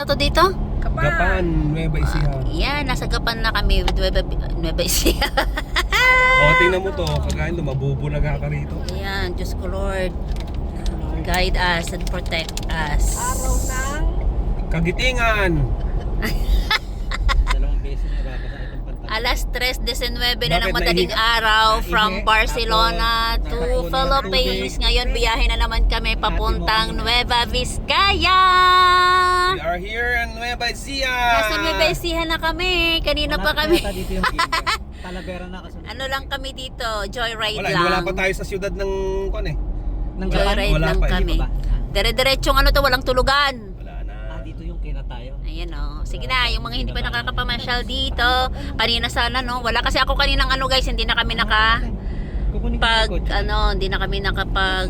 Ito dito? Gapan, Nueva Ecija. Yan, nasa Gapan na kami. Nueva Ecija. O, tingnan mo to. Kagain to, mabubulaga ka rito. Ayan, Diyos ko Lord. Guide us and protect us. Araw ng Kagitingan. Dalawang beses na babasa itong pantalon. Alas 3:19 na ng Bakit madaling naihi- araw from naihi- Barcelona tapos to nakakuha ng Philippines. tubig. Ngayon biyahe na naman kami papuntang Nueva Vizcaya. We are here in Nueva Ecija. Nasa Nueva Ecija na kami. Kanina pa kami. Dito yung Talavera na kasunod. Ano lang kami dito, joyride Wala lang. pa tayo sa siyudad ng kuan eh. Nang Joyride Wala lang pa, kami. hindi pa ba? Dire-diretsong ano to, walang tulugan. Wala na. Dito yung kina tayo. Ayan o. Sige na, yung mga hindi pa nakakapamasyal dito. Kanina sana no. Wala kasi ako kaninang ano guys, hindi na kami Kukunin ko pag yung kotse. hindi na kami nakapag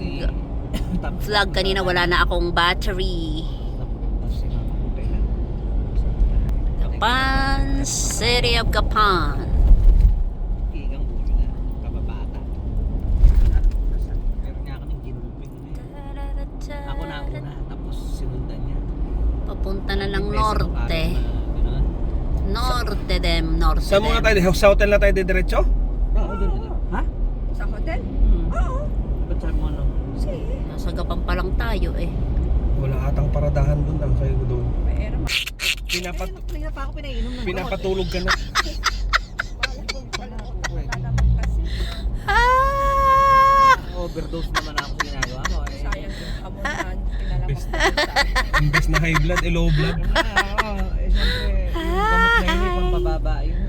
Tapos- vlog kanina, wala na akong battery. Tapos sinapakutay lang. Gapan, City of Gapan. Igang bulo na. Kababata. Meron nga kaming ginuping na yun. Ako na una. Tapos sinundan niya. Papunta na ng May norte. Ganun. Norte dem, norte Saan muna dem. tayo? Sa hotel na tayo diretso? Oo, doon. Ha? sa hotel? Oo. Ba't sabi mo ano? Sige. Nasa Gapan pa lang tayo eh. Wala atang paradahan doon lang kayo doon. May air mo. Kanina pa ako pinainom ng Pinapatulog ka na. Wala naman kasi. Overdose naman ako sa ginagawa mo. Sayang yung hamunan. Pinalaman Best. ko. Imbes na high blood, low blood. Siyempre, yung gamot na yun, pampababa yun.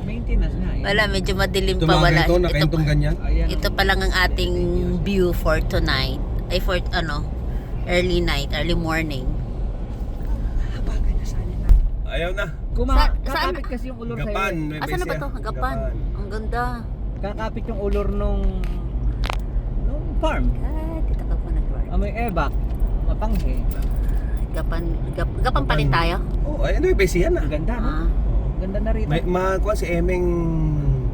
Maintenance nga eh. Wala, medyo madilim pa. Wala. Tumagal ko, nakaintong ganyan. Ayan, Ito pa lang ang ating view for tonight. Ay for early night, early morning. Bagay na sana na. Ayaw na. Saan? Kakapit kasi yung ulor sa'yo. Gapan, eh. Nueva Asan na ba Ecija. to? Gapan. Ang ganda. Kakapit yung ulor nung farm. Dito ka po nag-work. Amoy ebak. Mapanghe. Gapan pa rin tayo. Oh, ayun, Nueva Ecija na. Ang ganda, no? Ah. Ganda na rito. May makuha si Emeng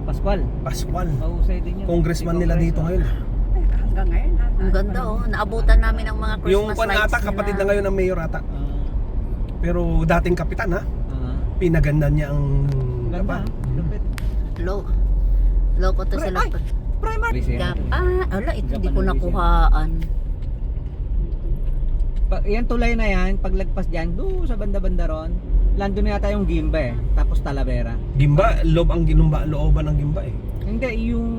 Pascual. Pascual. Mahusay din yun. Congressman nila dito ngayon. Ay, hanggang ngayon. Ang ganda oh. Naabutan namin ng mga Christmas Yung lights kuan ata, kapatid na ngayon ng mayor ata. Pero dating kapitan ha. Pinaganda niya ang Ganda. Gapan. Lupit. Loko to sila. Ay! Primary. Gapan. Ala, ito hindi ko nakuhaan. Yan tulay na yan, paglagpas dyan, doon sa banda-banda ron, lando na yata yung Gimba eh, tapos Talavera. Gimba, looban ng Gimba eh. Hindi, yung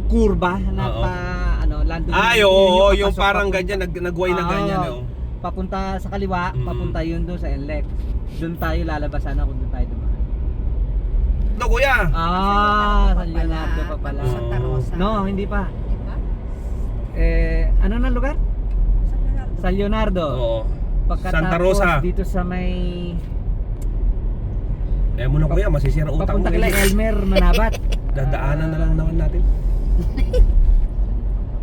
kurba na Oo. lando Ay, yun oo, yung papasok, parang papunta- ganyan, nagway na ganyan Oo. oh. Papunta sa kaliwa, Mm. papunta yun doon sa Enlec. Doon tayo lalabas sana kung doon tayo dumaan. No, kuya. San Leonardo pa pala. Santa Rosa. No, hindi pa. Diba? Ano na lugar? San Leonardo. Oo. Pagkatapos Santa Rosa. dito sa may Eh mo na kuya, masisira utak mo. papunta kay Elmer Manabat. Dadaanan na lang naman natin.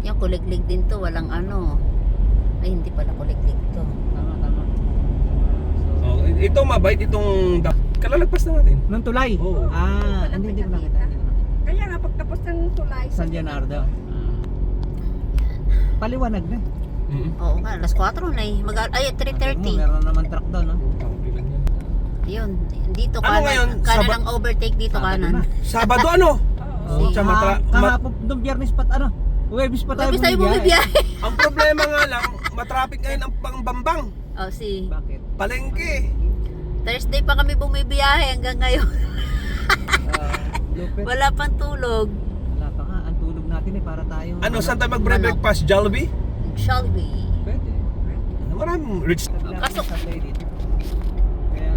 Yung kuliglig din to, walang ano. Ay, hindi pala kuliglig to. Tama. Oh, ito mabait itong kalalagpas na natin. Nung tulay? Oo. Hindi ko nakita. Kaya nga, pagtapos ng tulay. San Leonardo. Paliwanag na. Oo nga, alas 4 na eh. Ay, 3:30. Meron naman truck doon, no? Yun, dito Ano ngayon? kanan Saba- ang overtake dito Sabado kanan. na. Sabado ano? Oo. Oh, Kahapon, nung Biyernes Huwebis pa tayo Webis tayo bumibiyahe. ang problema nga lang, matraffic ngayon ang pangbambang. Oh, si Bakit? Palengke. Thursday pa kami bumibiyahe hanggang ngayon. Lupit. Wala pang tulog. Wala pa nga. Ang tulog natin eh, para tayo. Ano, saan tayo magbre-breakfast? Jollibee? Shall we? Pwede. Maraming rich. Kaso, Kaso- dito.